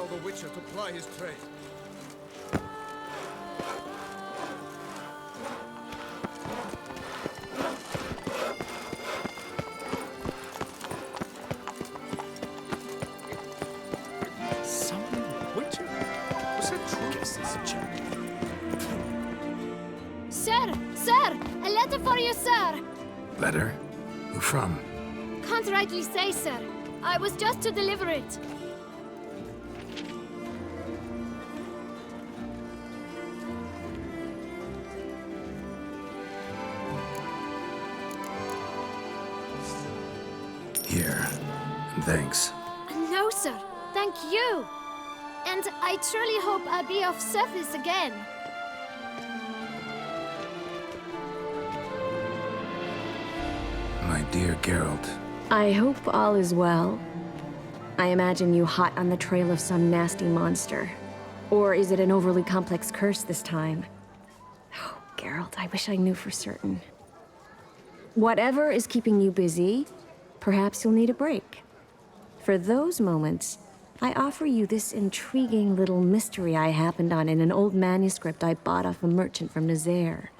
allow the Witcher to ply his trade. Witcher? Was that true? Guess this chap. Sir! A letter for you, sir! Letter? Who from? Can't rightly say, sir. I was just to deliver it. Here. And thanks. No, sir. Thank you. And I truly hope I'll be of service again. My dear Geralt. I hope all is well. I imagine you hot on the trail of some nasty monster. Or is it an overly complex curse this time? Oh, Geralt, I wish I knew for certain. Whatever is keeping you busy, perhaps you'll need a break. For those moments, I offer you this intriguing little mystery I happened on in an old manuscript I bought off a merchant from Nazaire.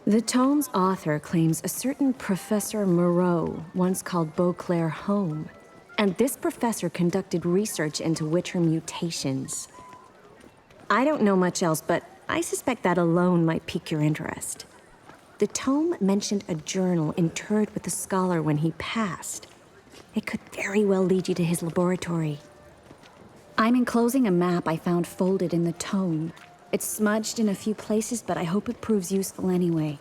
The tome's author claims a certain Professor Moreau once called Beauclair home, and this professor conducted research into Witcher mutations. I don't know much else, but I suspect that alone might pique your interest. The tome mentioned a journal interred with the scholar when he passed. It could very well lead you to his laboratory. I'm enclosing a map I found folded in the tome. It's smudged in a few places, but I hope it proves useful anyway.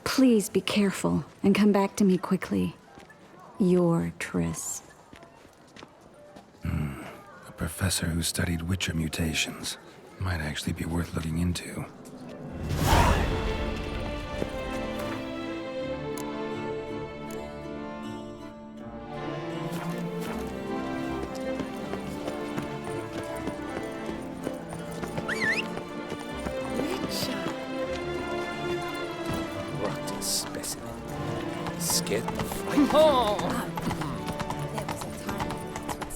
Please be careful and come back to me quickly. Your Triss. A professor who studied Witcher mutations. Might actually be worth looking into. Rotten specimen. Scared to fight. Oh! There was a time when it would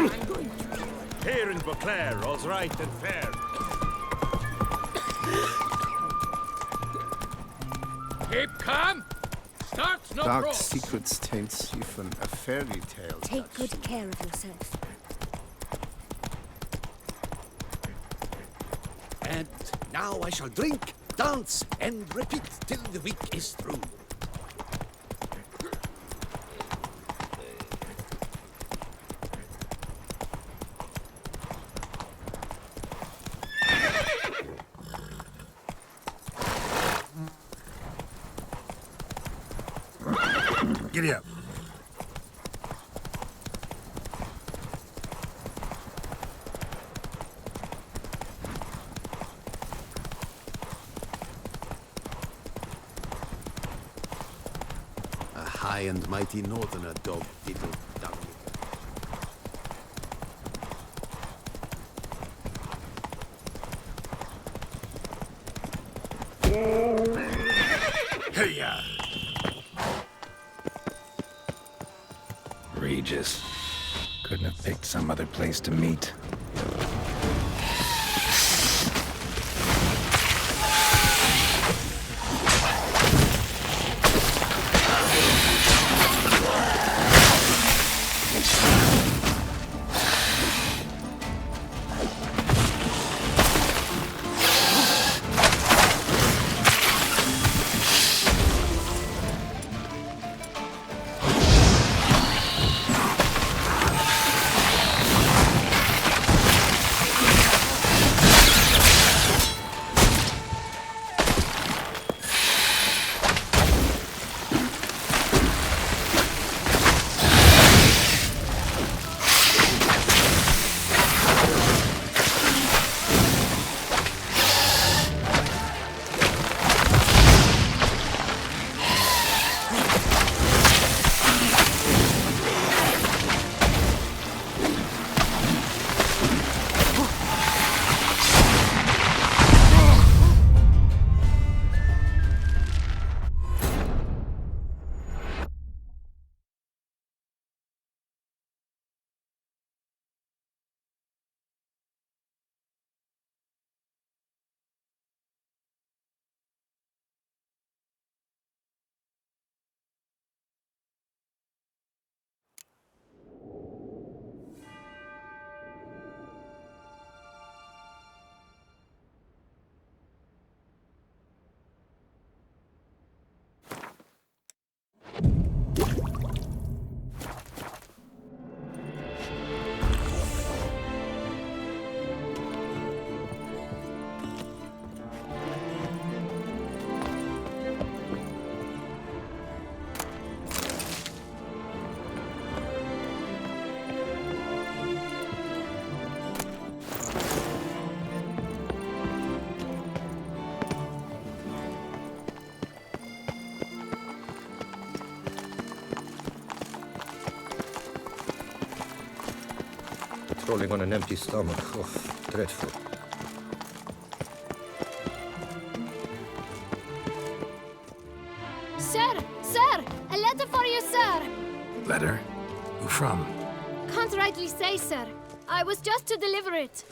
simply Here in Beauclair, all's right and fair. Keep calm! Start no Dark brawls. secrets taints even a fairy tale. take good care of yourself. And now I shall drink, dance, and repeat till the week is through. Giddy up. A high and mighty northerner dog diddle dung. Hey-ya! Regis. Couldn't have picked some other place to meet. Crawling on an empty stomach. Oh, dreadful. Sir, a letter for you, sir. Letter? Who from? Can't rightly say, sir. I was just to deliver it.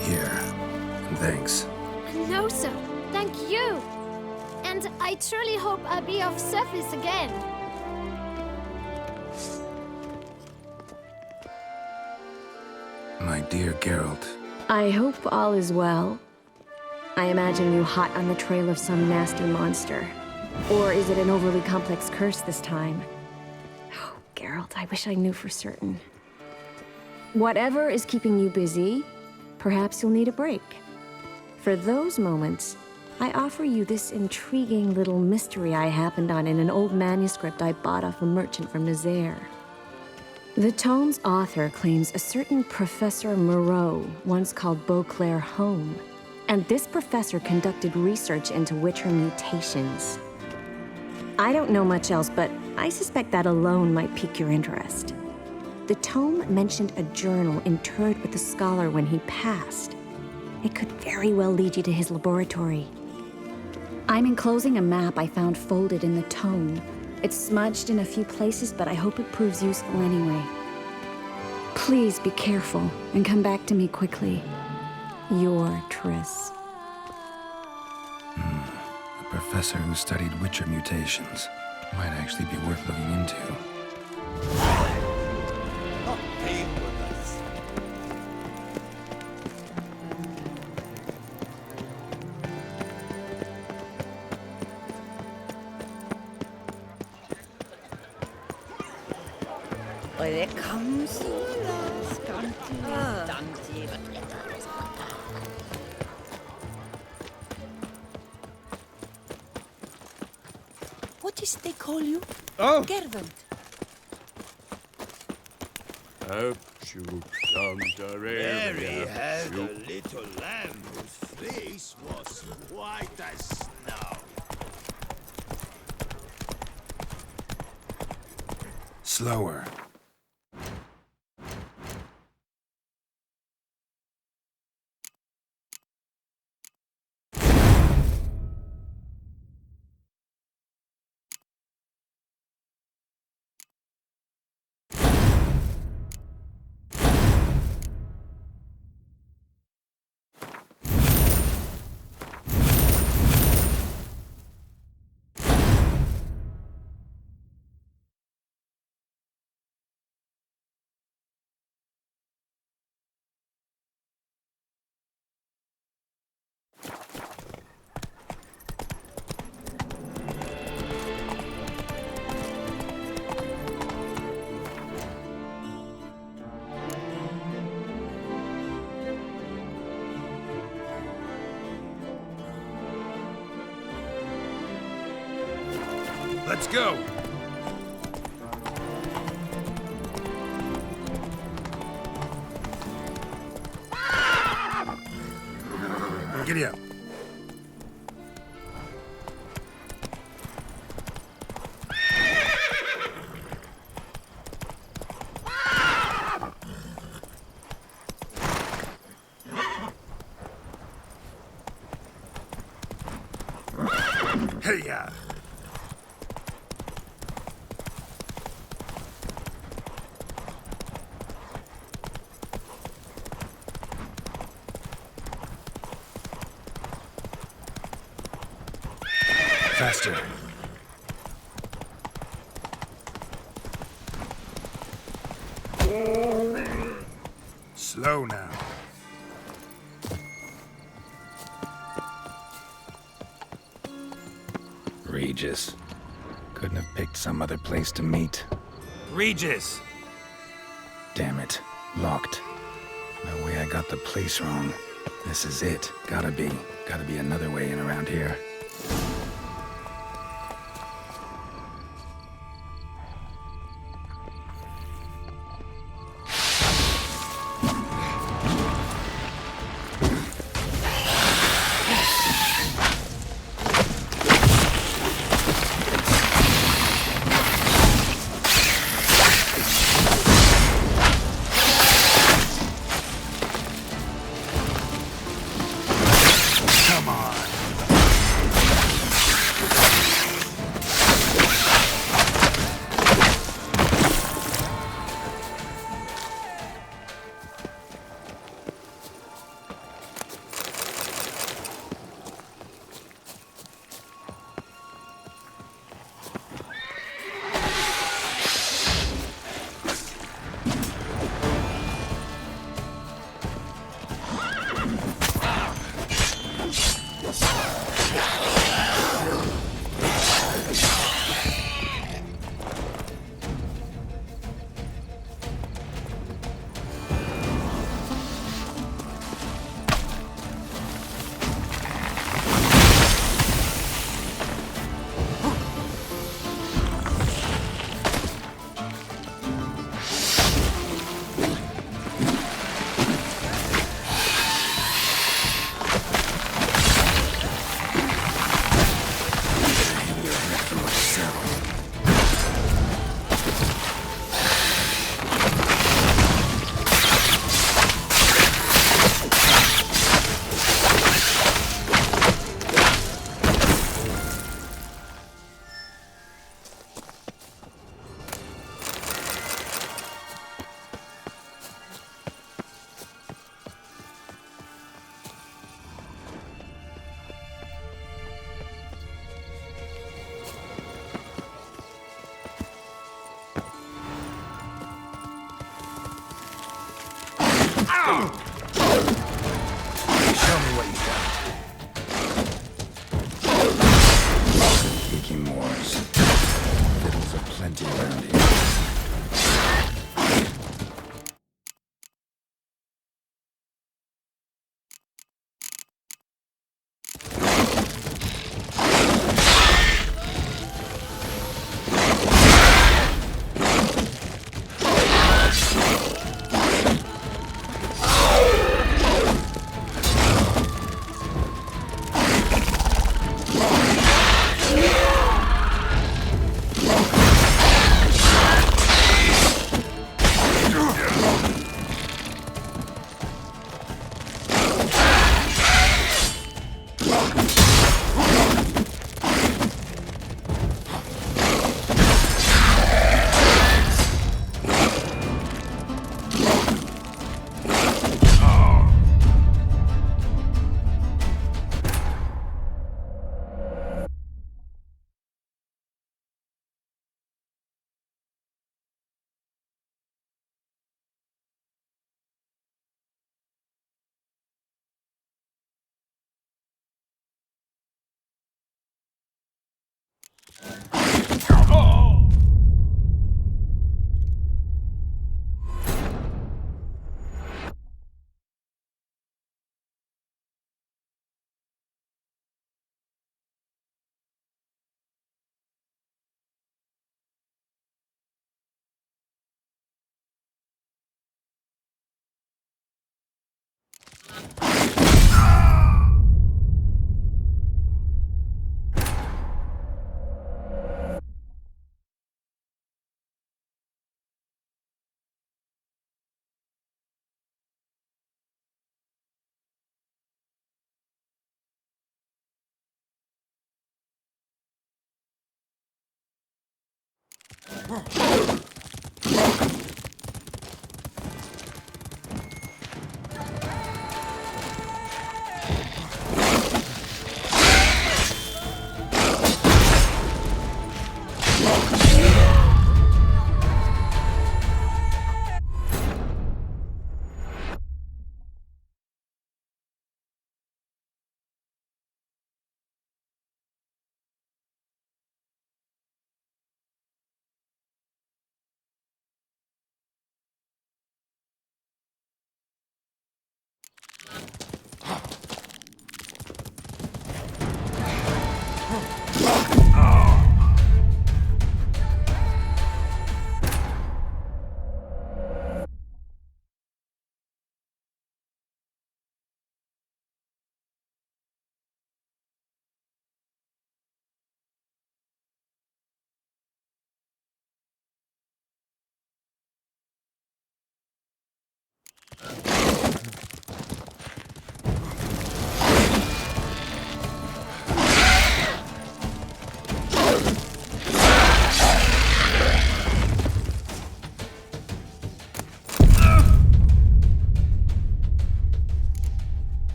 Here. And thanks. No, sir. Thank you. And I truly hope I'll be of service again. My dear Geralt, I hope all is well. I imagine you hot on the trail of some nasty monster. Or is it an overly complex curse this time? Oh, Geralt, I wish I knew for certain. Whatever is keeping you busy, perhaps you'll need a break. For those moments, I offer you this intriguing little mystery I happened on in an old manuscript I bought off a merchant from Nazaire. The tome's author claims a certain Professor Moreau once called Beauclair home, and this professor conducted research into Witcher mutations. I don't know much else, but I suspect that alone might pique your interest. The tome mentioned a journal interred with the scholar when he passed. It could very well lead you to his laboratory. I'm enclosing a map I found folded in the tome. It's smudged in a few places, but I hope it proves useful anyway. Please be careful and come back to me quickly. Your Triss. A professor who studied Witcher mutations. Might actually be worth looking into. Not paying with us. Well, there comes the last Dante. What is they call you? Oh! Gervant. Mary had a little lamb whose face was white as snow. Slower. Let's go! Giddy up. Hey-ya! Faster. Slow now. Regis. Couldn't have picked some other place to meet. Regis! Damn it. Locked. No way I got the place wrong. This is it. Gotta be another way in around here. Show me what you got. Kicking wars. Fiddles are plenty around here.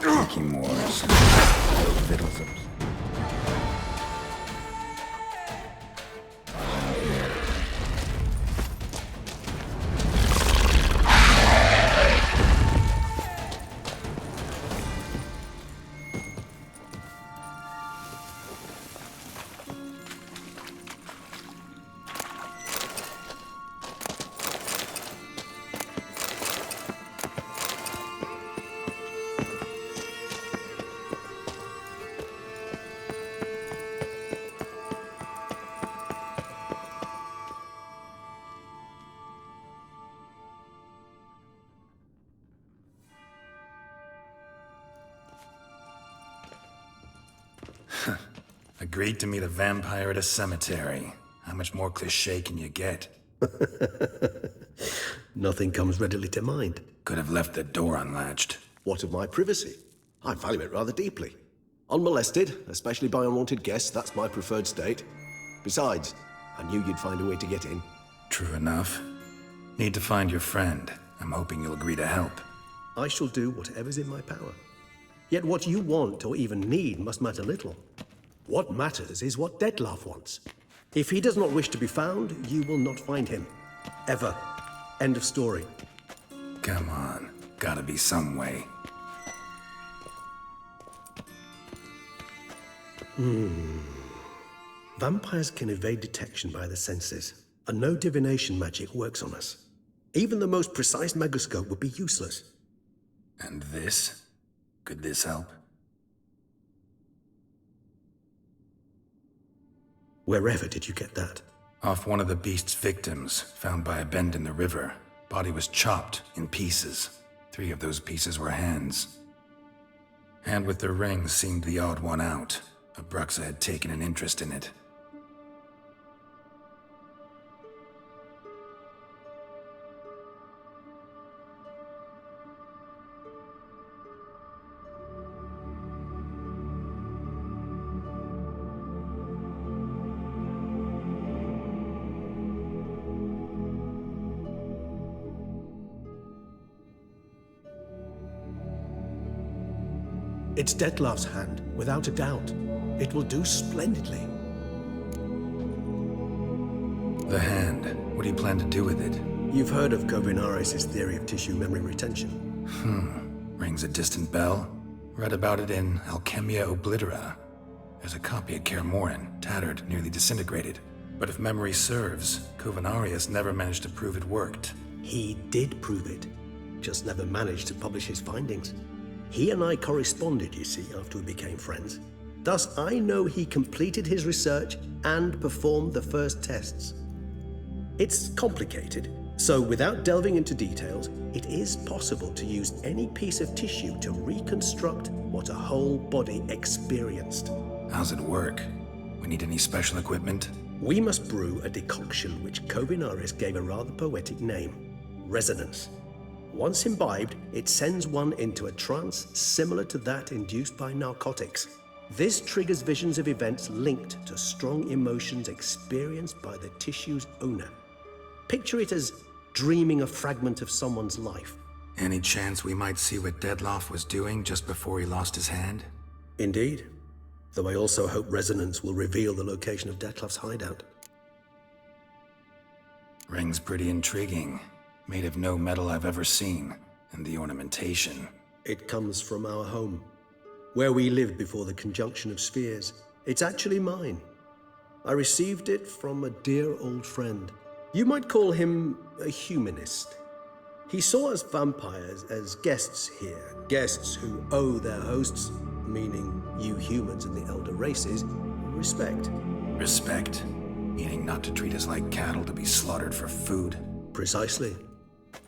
Making wars. Fiddles of... Agreed to meet a vampire at a cemetery. How much more cliché can you get? Nothing comes readily to mind. Could have left the door unlatched. What of my privacy? I value it rather deeply. Unmolested, especially by unwanted guests, that's my preferred state. Besides, I knew you'd find a way to get in. True enough. Need to find your friend. I'm hoping you'll agree to help. I shall do whatever's in my power. Yet what you want or even need must matter little. What matters is what Detlef wants. If he does not wish to be found, you will not find him. Ever. End of story. Come on. Gotta be some way. Vampires can evade detection by the senses, and no divination magic works on us. Even the most precise megoscope would be useless. And this? Could this help? Wherever did you get that? Off one of the beast's victims, found by a bend in the river. Body was chopped in pieces. 3 of those pieces were hands. Hand with the ring seemed the odd one out. Abruxa had taken an interest in it. It's Detlef's hand, without a doubt. It will do splendidly. The hand. What do you plan to do with it? You've heard of Kovinaris' theory of tissue memory retention. Rings a distant bell. Read about it in Alchemia Oblitera. There's a copy at Kaer Morhen, tattered, nearly disintegrated. But if memory serves, Kovinaris never managed to prove it worked. He did prove it, just never managed to publish his findings. He and I corresponded, you see, after we became friends. Thus, I know he completed his research and performed the first tests. It's complicated, so without delving into details, it is possible to use any piece of tissue to reconstruct what a whole body experienced. How's it work? We need any special equipment? We must brew a decoction which Kovinaris gave a rather poetic name, resonance. Once imbibed, it sends one into a trance similar to that induced by narcotics. This triggers visions of events linked to strong emotions experienced by the tissue's owner. Picture it as dreaming a fragment of someone's life. Any chance we might see what Detlef was doing just before he lost his hand? Indeed. Though I also hope resonance will reveal the location of Detlef's hideout. Ring's pretty intriguing. Made of no metal I've ever seen. And the ornamentation. It comes from our home, where we lived before the conjunction of spheres. It's actually mine. I received it from a dear old friend. You might call him a humanist. He saw us vampires as guests here, guests who owe their hosts, meaning you humans and the elder races, respect. Respect? Meaning not to treat us like cattle to be slaughtered for food? Precisely.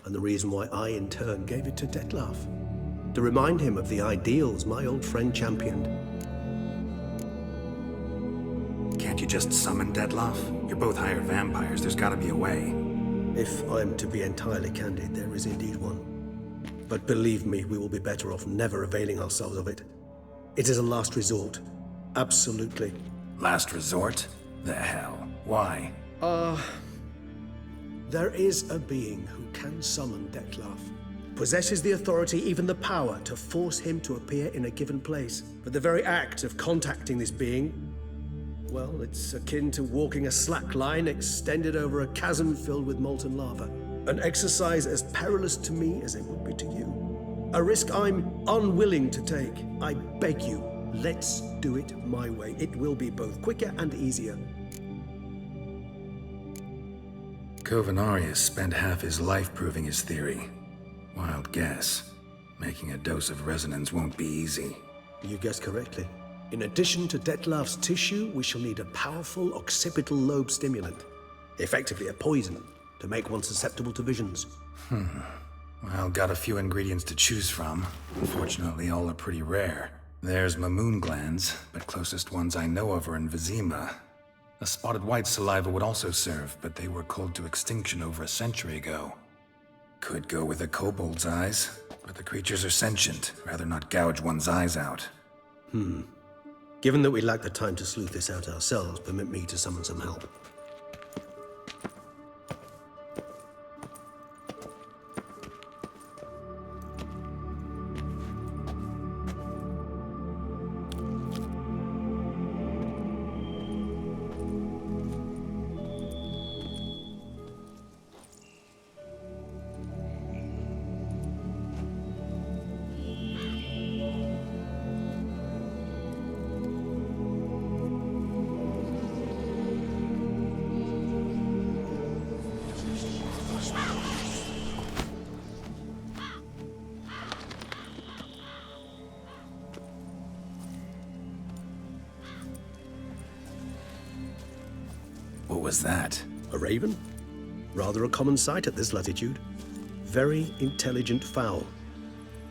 And the reason why I, in turn, gave it to Detlef. To remind him of the ideals my old friend championed. Can't you just summon Detlef? You're both hired vampires, there's gotta be a way. If I'm to be entirely candid, there is indeed one. But believe me, we will be better off never availing ourselves of it. It is a last resort. Absolutely. Last resort? The hell? Why? There is a being who can summon Detlef. possesses the authority, even the power, to force him to appear in a given place. But the very act of contacting this being, well, it's akin to walking a slack line extended over a chasm filled with molten lava. An exercise as perilous to me as it would be to you. A risk I'm unwilling to take. I beg you, let's do it my way. It will be both quicker and easier. Covenarius spent half his life proving his theory. Wild guess. Making a dose of resonance won't be easy. You guessed correctly. In addition to Detlef's tissue, we shall need a powerful occipital lobe stimulant. Effectively a poison, to make one susceptible to visions. Well, got a few ingredients to choose from. Unfortunately, all are pretty rare. There's Mamoon glands, but closest ones I know of are in Vizima. A spotted white saliva would also serve, but they were cold to extinction over a century ago. Could go with a kobold's eyes, but the creatures are sentient. Rather not gouge one's eyes out. Given that we lack the time to sleuth this out ourselves, permit me to summon some help. What was that? A raven? Rather a common sight at this latitude. Very intelligent fowl.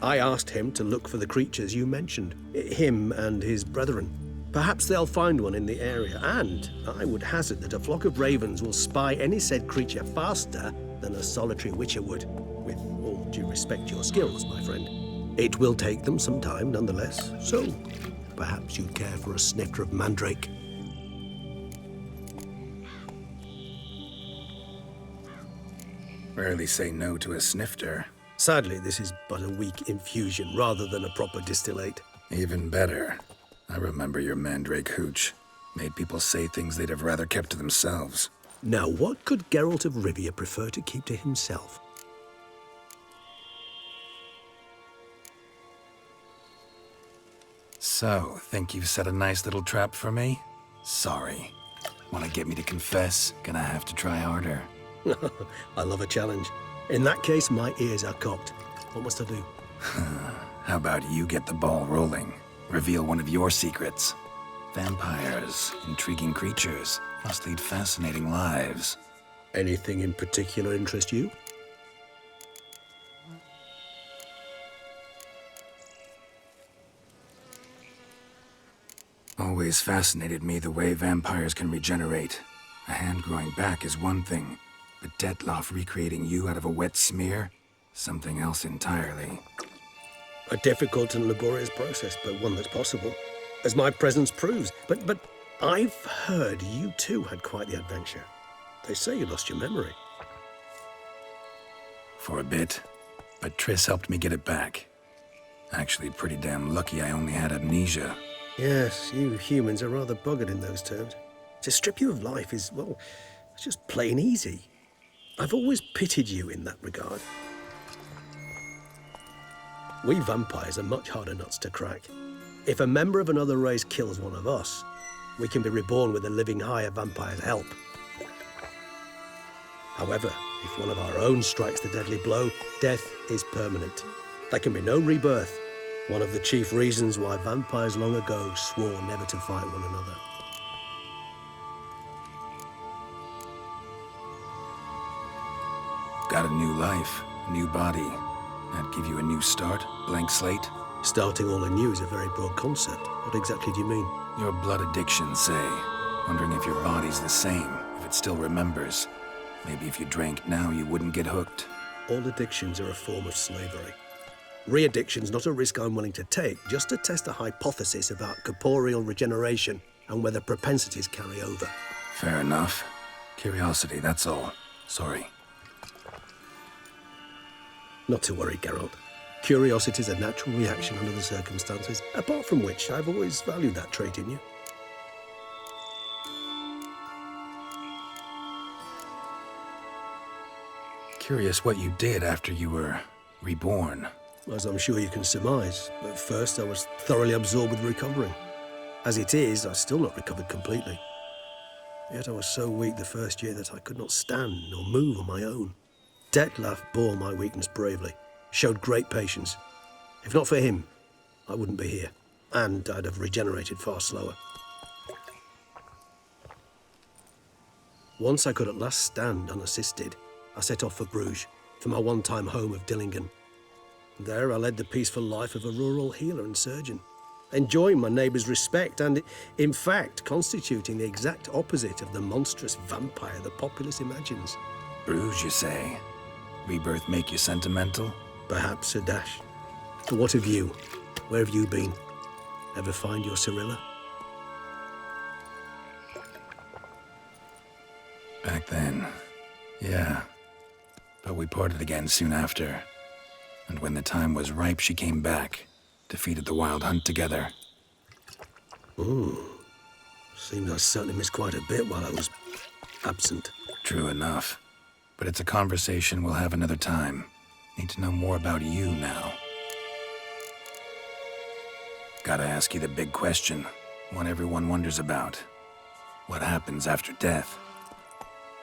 I asked him to look for the creatures you mentioned, him and his brethren. Perhaps they'll find one in the area, and I would hazard that a flock of ravens will spy any said creature faster than a solitary witcher would. With all due respect to your skills, my friend. It will take them some time, nonetheless, so perhaps you'd care for a snifter of mandrake. Rarely say no to a snifter. Sadly, this is but a weak infusion rather than a proper distillate. Even better. I remember your mandrake hooch. Made people say things they'd have rather kept to themselves. Now, what could Geralt of Rivia prefer to keep to himself? So, think you've set a nice little trap for me? Sorry. Want to get me to confess? Gonna have to try harder. I love a challenge. In that case, my ears are cocked. What must I do? How about you get the ball rolling? Reveal one of your secrets. Vampires, intriguing creatures, must lead fascinating lives. Anything in particular interest you? Always fascinated me the way vampires can regenerate. A hand growing back is one thing, but Detlef recreating you out of a wet smear? Something else entirely. A difficult and laborious process, but one that's possible, as my presence proves. But I've heard you too had quite the adventure. They say you lost your memory. For a bit, but Triss helped me get it back. Actually, pretty damn lucky I only had amnesia. Yes, you humans are rather buggered in those terms. To strip you of life is, well, it's just plain easy. I've always pitied you in that regard. We vampires are much harder nuts to crack. If a member of another race kills one of us, we can be reborn with a living higher vampire's help. However, if one of our own strikes the deadly blow, death is permanent. There can be no rebirth. One of the chief reasons why vampires long ago swore never to fight one another. Got a new life, a new body. That give you a new start? Blank slate? Starting all anew is a very broad concept. What exactly do you mean? Your blood addiction, say. Wondering if your body's the same, if it still remembers. Maybe if you drank now, you wouldn't get hooked. All addictions are a form of slavery. Re-addiction's not a risk I'm willing to take, just to test a hypothesis about corporeal regeneration and whether propensities carry over. Fair enough. Curiosity, that's all. Sorry. Not to worry, Geralt. Curiosity is a natural reaction under the circumstances, apart from which I've always valued that trait in you. Curious what you did after you were reborn. As I'm sure you can surmise, at first I was thoroughly absorbed with recovering. As it is, I've still not recovered completely. Yet I was so weak the first year that I could not stand nor move on my own. Detlef bore my weakness bravely, showed great patience. If not for him, I wouldn't be here, and I'd have regenerated far slower. Once I could at last stand unassisted, I set off for Bruges, for my one-time home of Dillingen. There I led the peaceful life of a rural healer and surgeon, enjoying my neighbours' respect and, in fact, constituting the exact opposite of the monstrous vampire the populace imagines. Bruges, you say? Rebirth make you sentimental? Perhaps a dash. But what of you? Where have you been? Ever find your Cyrilla? Back then, yeah. But we parted again soon after. And when the time was ripe, she came back, defeated the Wild Hunt together. Ooh. Seems I certainly missed quite a bit while I was absent. True enough. But it's a conversation we'll have another time. Need to know more about you now. Gotta ask you the big question, one everyone wonders about. What happens after death?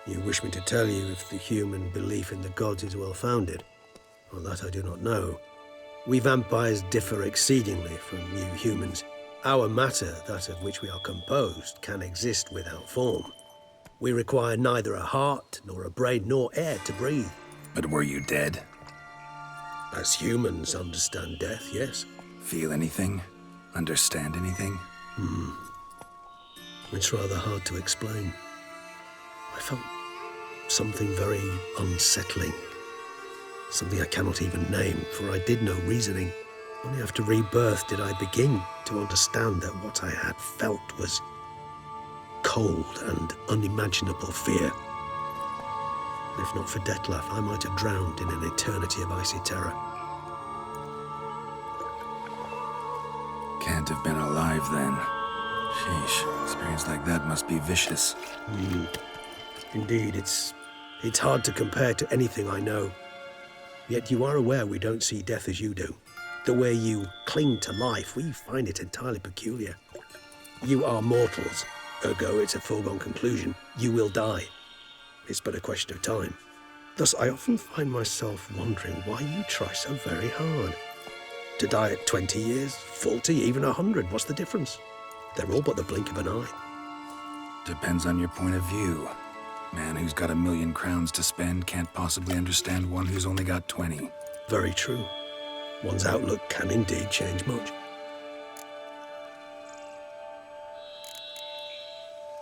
You wish me to tell you if the human belief in the gods is well-founded? Well, that I do not know. We vampires differ exceedingly from you humans. Our matter, that of which we are composed, can exist without form. We require neither a heart, nor a brain, nor air to breathe. But were you dead? As humans understand death, yes. Feel anything? Understand anything? It's rather hard to explain. I felt something very unsettling. Something I cannot even name, for I did no reasoning. Only after rebirth did I begin to understand that what I had felt was cold and unimaginable fear. If not for Detlef, I might have drowned in an eternity of icy terror. Can't have been alive then. Sheesh, experience like that must be vicious. Indeed, it's hard to compare to anything I know. Yet you are aware we don't see death as you do. The way you cling to life, we find it entirely peculiar. You are mortals, ergo it's a foregone conclusion. You will die. It's but a question of time. Thus, I often find myself wondering why you try so very hard. To die at 20 years, 40, even 100, what's the difference? They're all but the blink of an eye. Depends on your point of view. Man who's got 1,000,000 crowns to spend can't possibly understand one who's only got 20. Very true. One's outlook can indeed change much.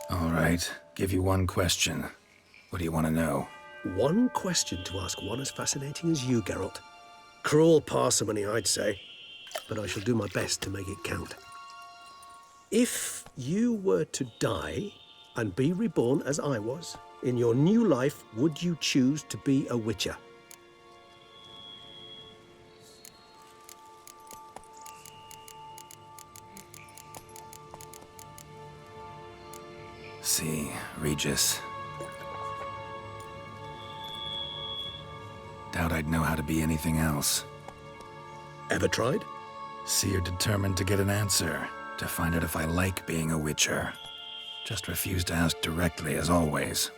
All right, give you one question. What do you want to know? One question to ask one as fascinating as you, Geralt. Cruel parsimony, I'd say, but I shall do my best to make it count. If you were to die and be reborn as I was, in your new life, would you choose to be a witcher? See, Regis. Doubt I'd know how to be anything else. Ever tried? See, you're determined to get an answer, to find out if I like being a witcher. Just refuse to ask directly, as always.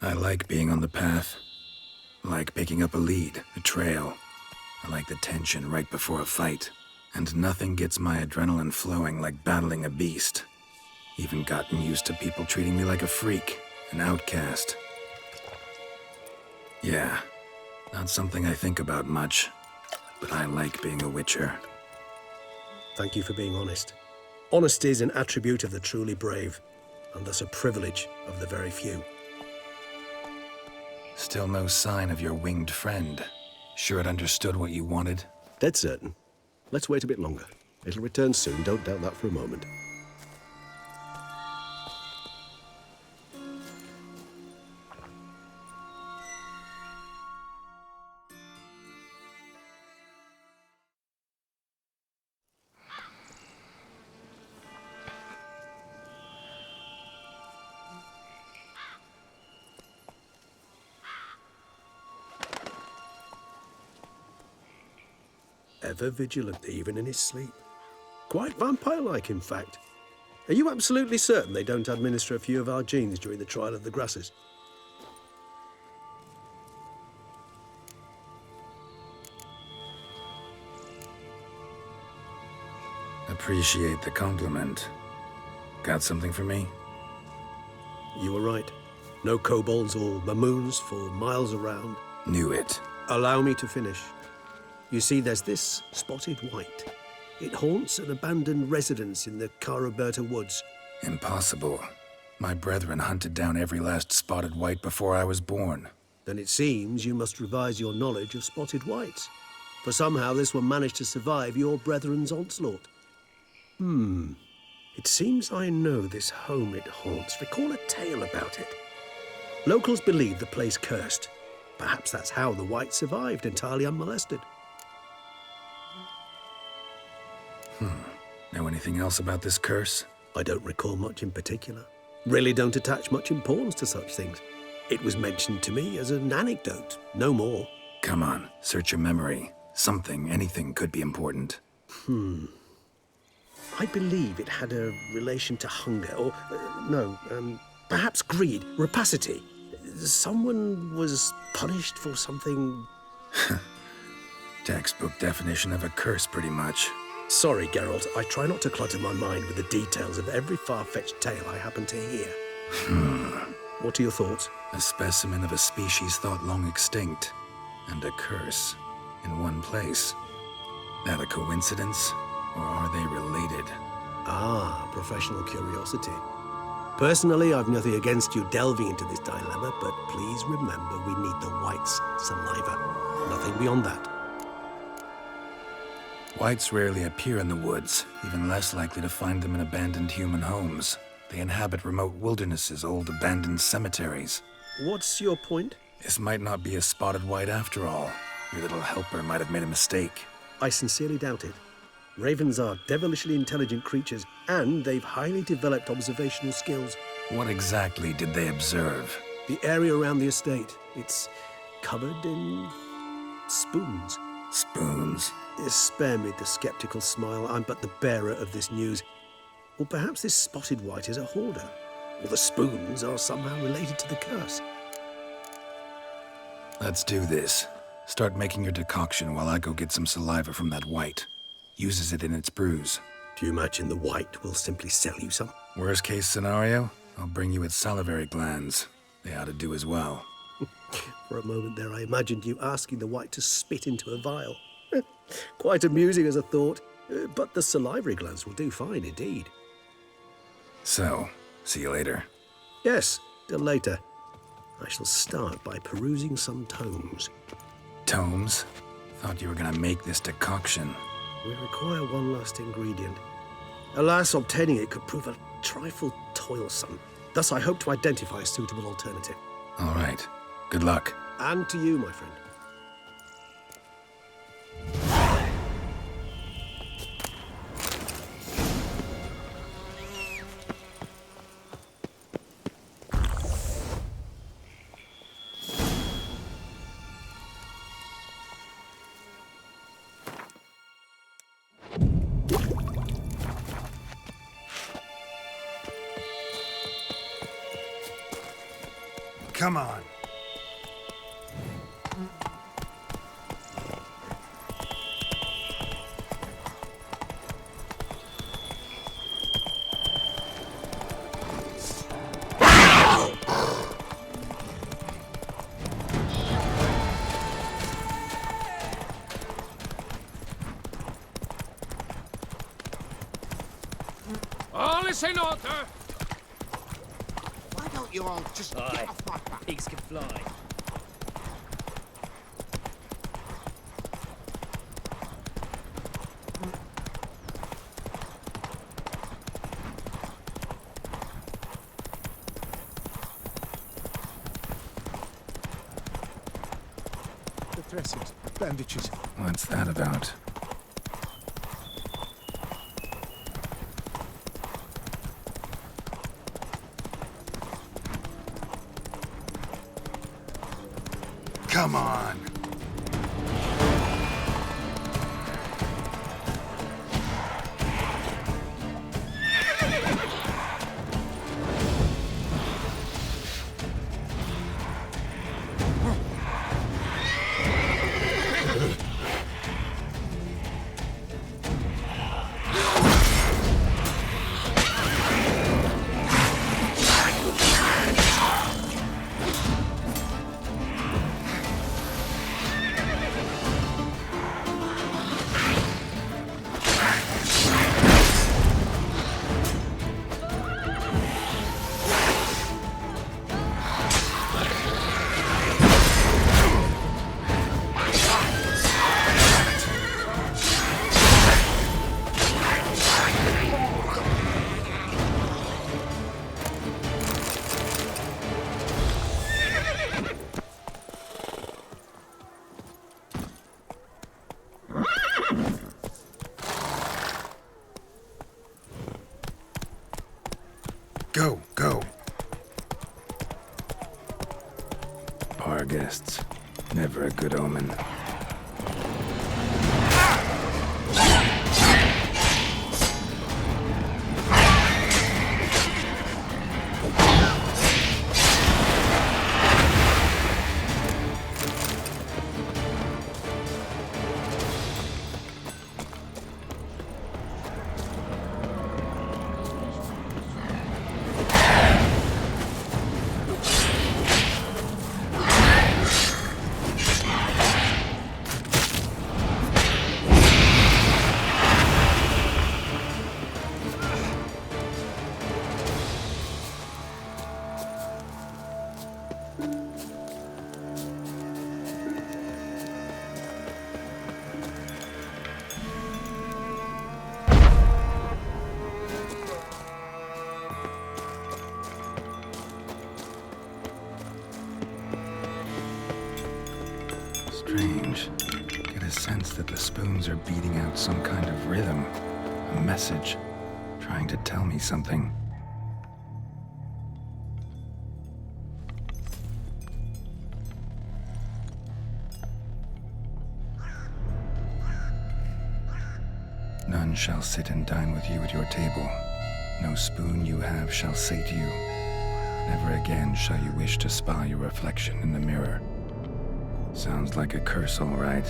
I like being on the path. I like picking up a lead, a trail. I like the tension right before a fight. And nothing gets my adrenaline flowing like battling a beast. Even gotten used to people treating me like a freak, an outcast. Yeah, not something I think about much, but I like being a witcher. Thank you for being honest. Honesty is an attribute of the truly brave, and thus a privilege of the very few. Still no sign of your winged friend. Sure it understood what you wanted? Dead certain. Let's wait a bit longer. It'll return soon, don't doubt that for a moment. Ever vigilant, even in his sleep. Quite vampire-like, in fact. Are you absolutely certain they don't administer a few of our genes during the trial of the grasses? Appreciate the compliment. Got something for me? You were right. No kobolds or mamoons for miles around. Knew it. Allow me to finish. You see, there's this spotted white. It haunts an abandoned residence in the Caraberta woods. Impossible. My brethren hunted down every last spotted white before I was born. Then it seems you must revise your knowledge of spotted whites. For somehow this one managed to survive your brethren's onslaught. It seems I know this home it haunts. Recall a tale about it. Locals believe the place cursed. Perhaps that's how the white survived entirely unmolested. Know anything else about this curse? I don't recall much in particular. Really don't attach much importance to such things. It was mentioned to me as an anecdote, no more. Come on, search your memory. Something, anything could be important. I believe it had a relation to hunger, or, perhaps greed, rapacity. Someone was punished for something... Textbook definition of a curse, pretty much. Sorry, Geralt, I try not to clutter my mind with the details of every far-fetched tale I happen to hear. What are your thoughts? A specimen of a species thought long extinct, and a curse in one place. That a coincidence, or are they related? Ah, professional curiosity. Personally, I've nothing against you delving into this dilemma, but please remember we need the white's saliva. Nothing beyond that. Whites rarely appear in the woods, even less likely to find them in abandoned human homes. They inhabit remote wildernesses, old abandoned cemeteries. What's your point? This might not be a spotted white after all. Your little helper might have made a mistake. I sincerely doubt it. Ravens are devilishly intelligent creatures, and they've highly developed observational skills. What exactly did they observe? The area around the estate. It's covered in spoons. Spoons? Spare me the skeptical smile. I'm but the bearer of this news. Or perhaps this spotted white is a hoarder. Or the spoons are somehow related to the curse. Let's do this. Start making your decoction while I go get some saliva from that white. Uses it in its brews. Do you imagine the white will simply sell you some? Worst case scenario, I'll bring you its salivary glands. They ought to do as well. For a moment there, I imagined you asking the white to spit into a vial. Quite amusing as a thought, but the salivary glands will do fine indeed. So, see you later. Yes, till later. I shall start by perusing some tomes. Tomes? Thought you were gonna make this decoction. We require one last ingredient. Alas, obtaining it could prove a trifle toilsome. Thus, I hope to identify a suitable alternative. All right. Good luck. And to you, my friend. Come on. All is in order! Why don't you all just get off my back? Pigs can fly. The dressings, bandages. What's that about? Come on. our guests. Never a good omen. Strange. Get a sense that the spoons are beating out some kind of rhythm, a message, trying to tell me something. None shall sit and dine with you at your table. No spoon you have shall say to you, never again shall you wish to spy your reflection in the mirror. Sounds like a curse, all right.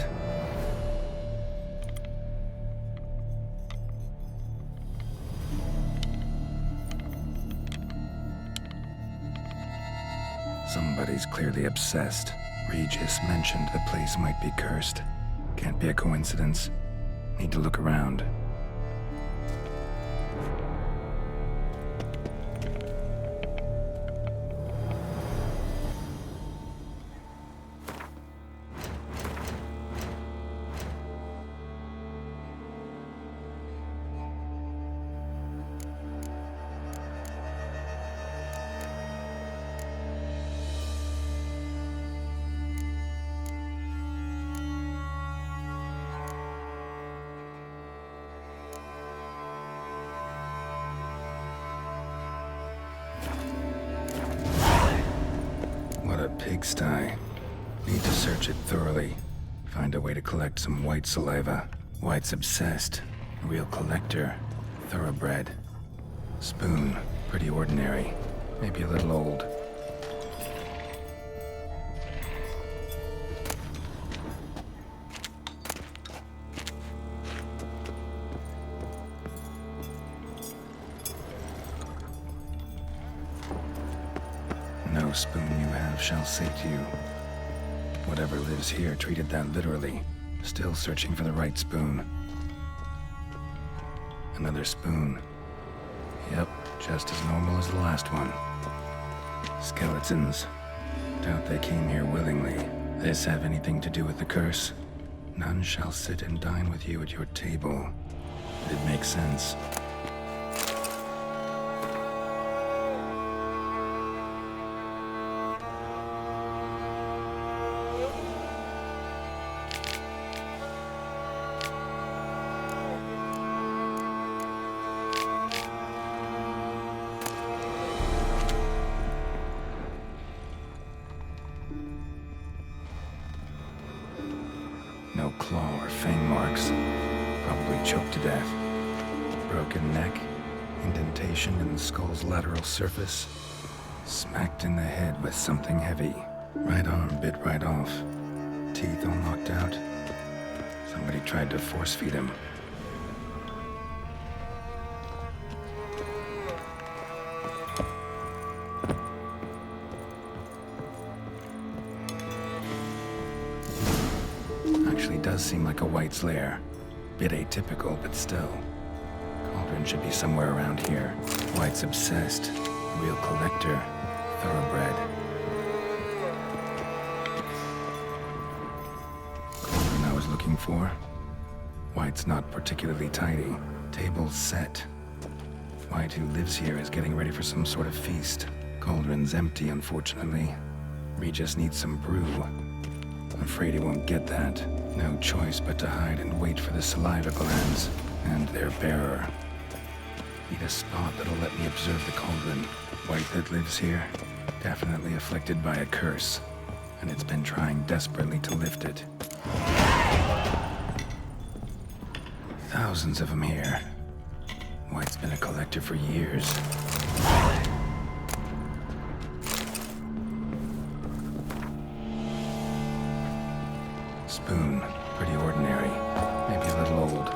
Somebody's clearly obsessed. Regis mentioned the place might be cursed. Can't be a coincidence. Need to look around. Pigsty. Need to search it thoroughly. Find a way to collect some white saliva. White's obsessed. A real collector. Thoroughbred. Spoon. Pretty ordinary. Maybe a little old. No spoon you have shall say to you. Whatever lives here treated that literally. Still searching for the right spoon. Another spoon. Yep, just as normal as the last one. Skeletons. Doubt they came here willingly. This have anything to do with the curse? None shall sit and dine with you at your table. It makes sense. No claw or fang marks. Probably choked to death. Broken neck. Indentation in the skull's lateral surface. Smacked in the head with something heavy. Right arm bit right off. Teeth all knocked out. Somebody tried to force feed him. Actually does seem like a White's lair. Bit atypical, but still. Cauldron should be somewhere around here. White's obsessed. Real collector. Thoroughbred. Cauldron I was looking for. White's not particularly tidy. Table's set. White, who lives here, is getting ready for some sort of feast. Cauldron's empty, unfortunately. Regis needs some brew. I'm afraid he won't get that. No choice but to hide and wait for the saliva glands and their bearer. Need a spot that'll let me observe the cauldron. White that lives here, definitely afflicted by a curse. and it's been trying desperately to lift it. Thousands of them here. White's been a collector for years. Spoon, pretty ordinary, maybe a little old.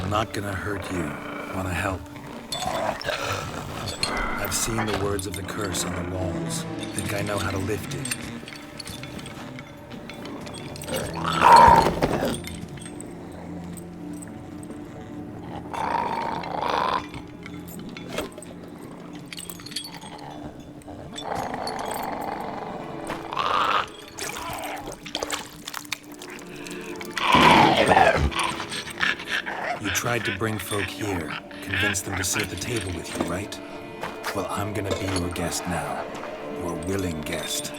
Not gonna hurt you. Wanna help? I've seen the words of the curse on the walls. Think I know how to lift it. You tried to bring folk here, convince them to sit at the table with you, right? Well, I'm gonna be your guest now. Your willing guest.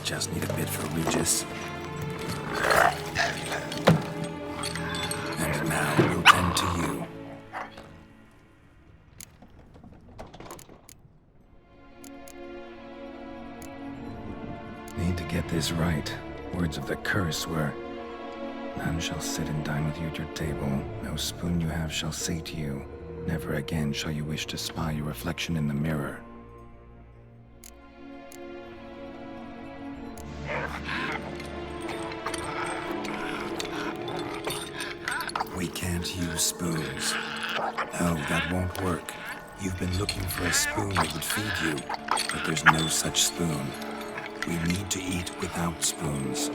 Just need a bit for Regis. And now we'll tend to you. Need to get this right. Words of the curse were, none shall sit and dine with you at your table. No spoon you have shall say to you, never again shall you wish to spy your reflection in the mirror. We can't use spoons. No, that won't work. You've been looking for a spoon that would feed you, but there's no such spoon. We need to eat without spoons.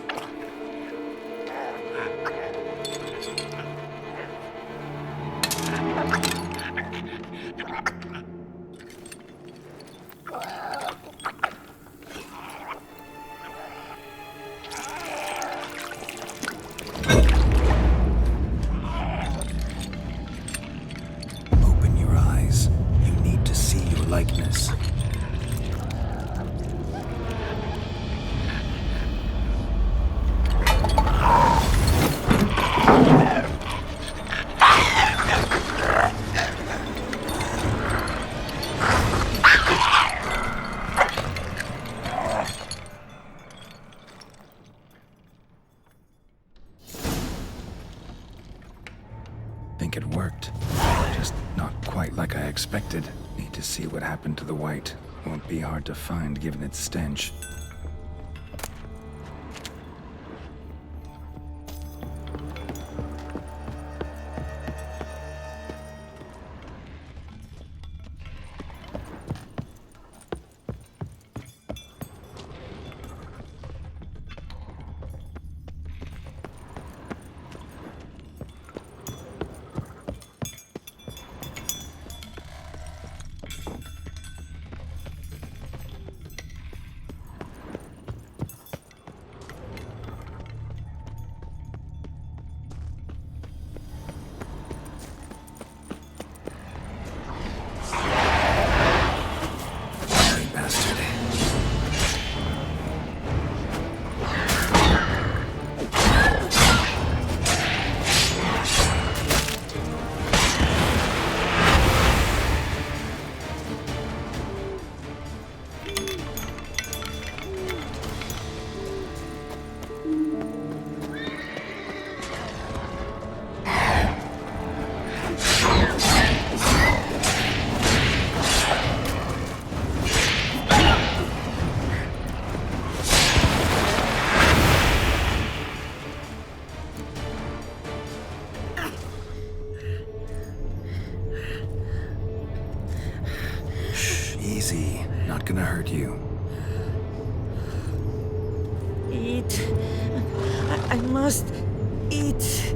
Open your eyes. You need to see your likeness. Think it worked. Just not quite like I expected. Need to see what happened to the white. Won't be hard to find given its stench. Easy. Not gonna hurt you. Eat. I must eat.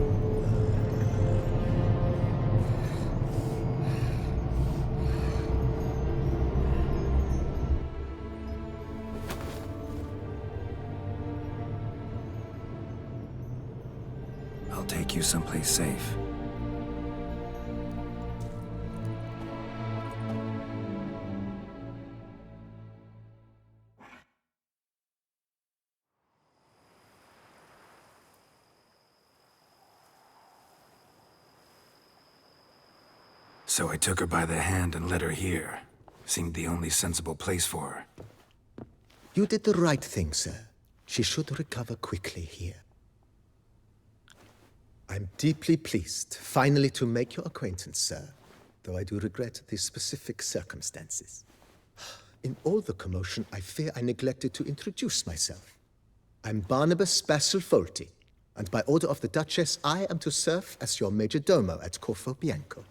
I'll take you someplace safe. So I took her by the hand and led her here. Seemed the only sensible place for her. You did the right thing, sir. She should recover quickly here. I'm deeply pleased, finally, to make your acquaintance, sir, though I do regret the specific circumstances. In all the commotion, I fear I neglected to introduce myself. I'm Barnabas Basilfolti, and by order of the Duchess, I am to serve as your major domo at Corfo Bianco.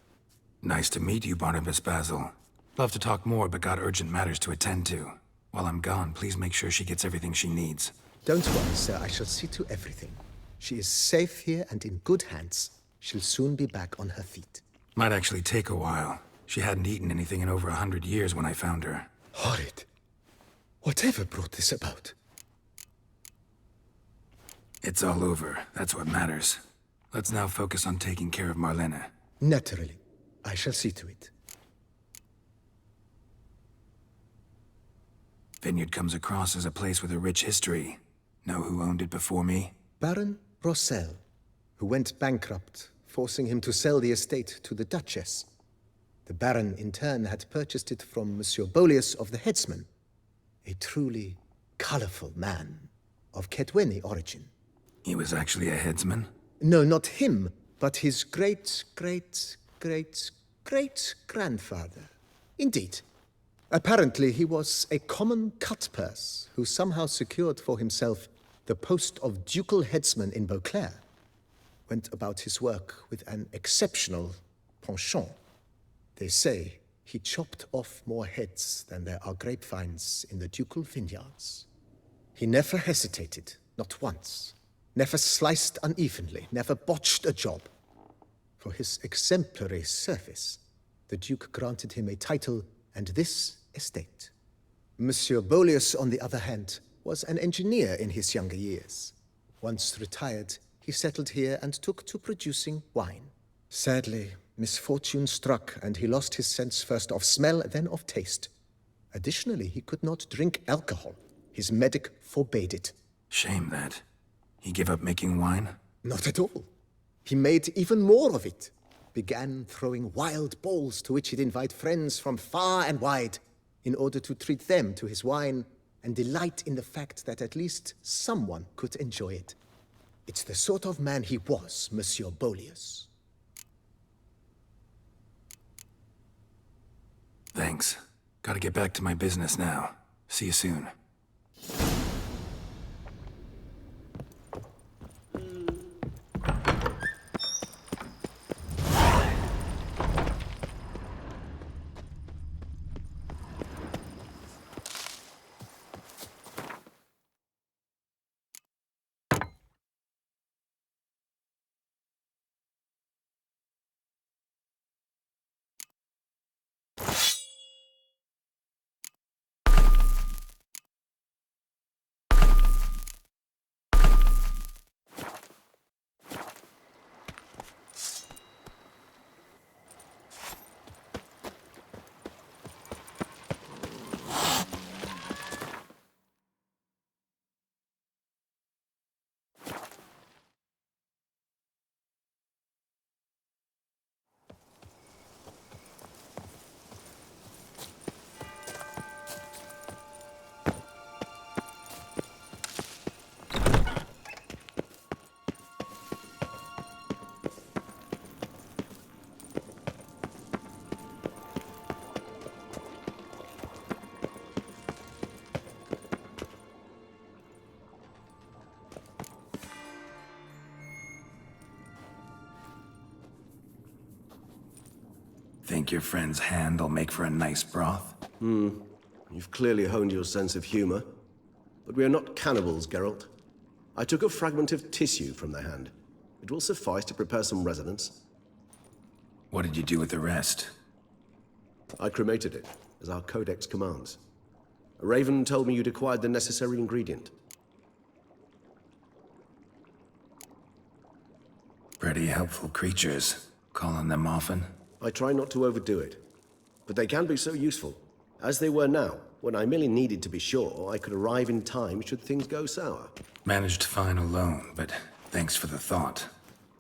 Nice to meet you, Barnabas Basil. Love to talk more, but got urgent matters to attend to. While I'm gone, please make sure she gets everything she needs. Don't worry, sir. I shall see to everything. She is safe here and in good hands. She'll soon be back on her feet. Might actually take a while. She hadn't eaten anything in over 100 years when I found her. Horrid. Whatever brought this about? It's all over. That's what matters. Let's now focus on taking care of Marlene. Naturally. I shall see to it. Vineyard comes across as a place with a rich history. Know who owned it before me? Baron Rossel, who went bankrupt, forcing him to sell the estate to the Duchess. The Baron, in turn, had purchased it from Monsieur Bolius of the Headsman, a truly colorful man of Ketweni origin. He was actually a headsman? No, not him, but his great-great-great-great-grandfather. Indeed. Apparently, he was a common cutpurse who somehow secured for himself the post of ducal headsman in Beauclair. Went about his work with an exceptional penchant. They say he chopped off more heads than there are grapevines in the ducal vineyards. He never hesitated, not once. Never sliced unevenly, never botched a job. For his exemplary service, the Duke granted him a title and this estate. Monsieur Bolius, on the other hand, was an engineer in his younger years. Once retired, he settled here and took to producing wine. Sadly, misfortune struck and he lost his sense first of smell, then of taste. Additionally, he could not drink alcohol. His medic forbade it. Shame that. He gave up making wine? Not at all. He made even more of it. Began throwing wild balls to which he'd invite friends from far and wide in order to treat them to his wine and delight in the fact that at least someone could enjoy it. It's the sort of man he was, Monsieur Bolius. Thanks. Gotta get back to my business now. See you soon. Think your friend's hand will make for a nice broth? You've clearly honed your sense of humor. But we are not cannibals, Geralt. I took a fragment of tissue from their hand. It will suffice to prepare some resonance. What did you do with the rest? I cremated it, as our codex commands. A raven told me you'd acquired the necessary ingredient. Pretty helpful creatures. Call on them often? I try not to overdo it. But they can be so useful, as they were now, when I merely needed to be sure I could arrive in time should things go sour. Managed fine alone, but thanks for the thought.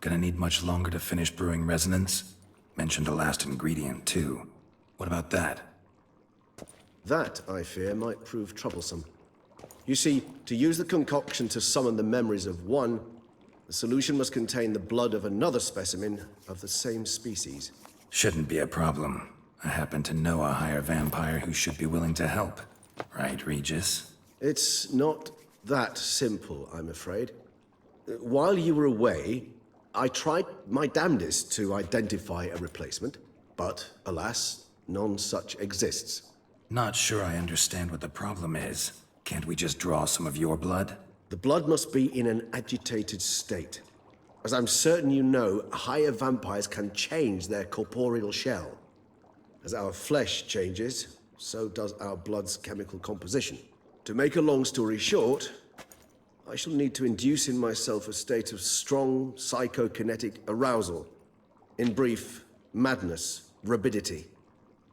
Gonna need much longer to finish brewing resonance? Mentioned a last ingredient, too. What about that? That, I fear, might prove troublesome. You see, to use the concoction to summon the memories of one, the solution must contain the blood of another specimen of the same species. Shouldn't be a problem. I happen to know a higher vampire who should be willing to help. Right, Regis? It's not that simple, I'm afraid. While you were away, I tried my damnedest to identify a replacement, but alas, none such exists. Not sure I understand what the problem is. Can't we just draw some of your blood? The blood must be in an agitated state. As I'm certain you know, higher vampires can change their corporeal shell. As our flesh changes, so does our blood's chemical composition. To make a long story short, I shall need to induce in myself a state of strong psychokinetic arousal. In brief, madness, rabidity.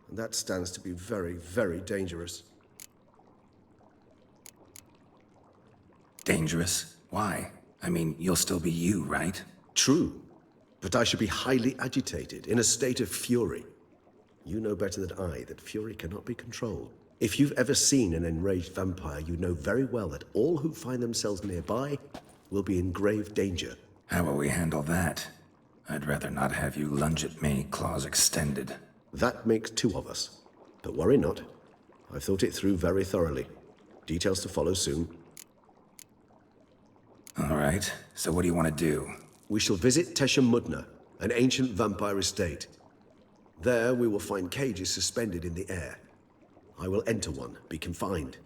And that stands to be very, very dangerous. Dangerous? Why? I mean, you'll still be you, right? True. But I should be highly agitated, in a state of fury. You know better than I that fury cannot be controlled. If you've ever seen an enraged vampire, you know very well that all who find themselves nearby will be in grave danger. How will we handle that? I'd rather not have you lunge at me, claws extended. That makes two of us. But worry not. I've thought it through very thoroughly. Details to follow soon. All right, so what do you want to do? We shall visit Teshamudna, an ancient vampire estate. There we will find cages suspended in the air. I will enter one, be confined.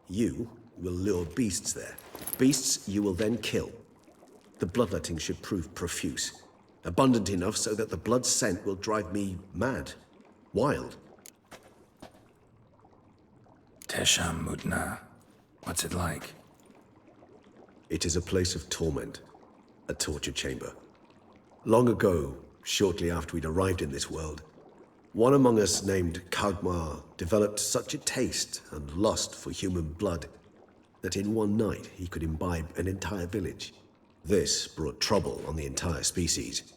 You will lure beasts there. Beasts you will then kill. The bloodletting should prove profuse. Abundant enough so that the blood scent will drive me mad. Wild. Teshamudna. What's it like? It is a place of torment. A torture chamber. Long ago, shortly after we'd arrived in this world, one among us named Kagmar developed such a taste and lust for human blood that in one night he could imbibe an entire village. This brought trouble on the entire species.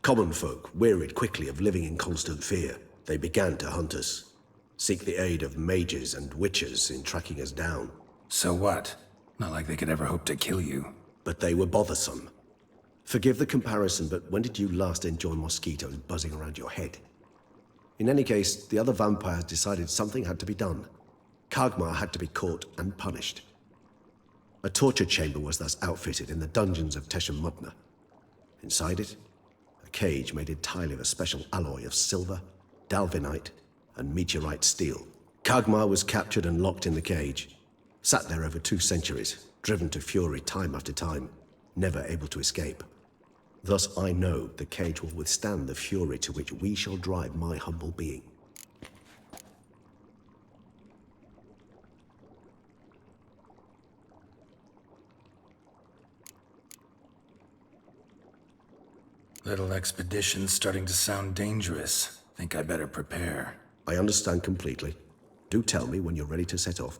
Common folk wearied quickly of living in constant fear. They began to hunt us, seek the aid of mages and witches in tracking us down. So what? Not like they could ever hope to kill you. But they were bothersome. Forgive the comparison, but when did you last enjoy mosquitoes buzzing around your head? In any case, the other vampires decided something had to be done. Kagmar had to be caught and punished. A torture chamber was thus outfitted in the dungeons of Teshamudna. Inside it, a cage made entirely of a special alloy of silver, dalvinite, and meteorite steel. Kagmar was captured and locked in the cage. Sat there over 2 centuries, driven to fury time after time, never able to escape. Thus I know the cage will withstand the fury to which we shall drive my humble being. Little expedition's starting to sound dangerous. Think I better prepare. I understand completely. Do tell me when you're ready to set off.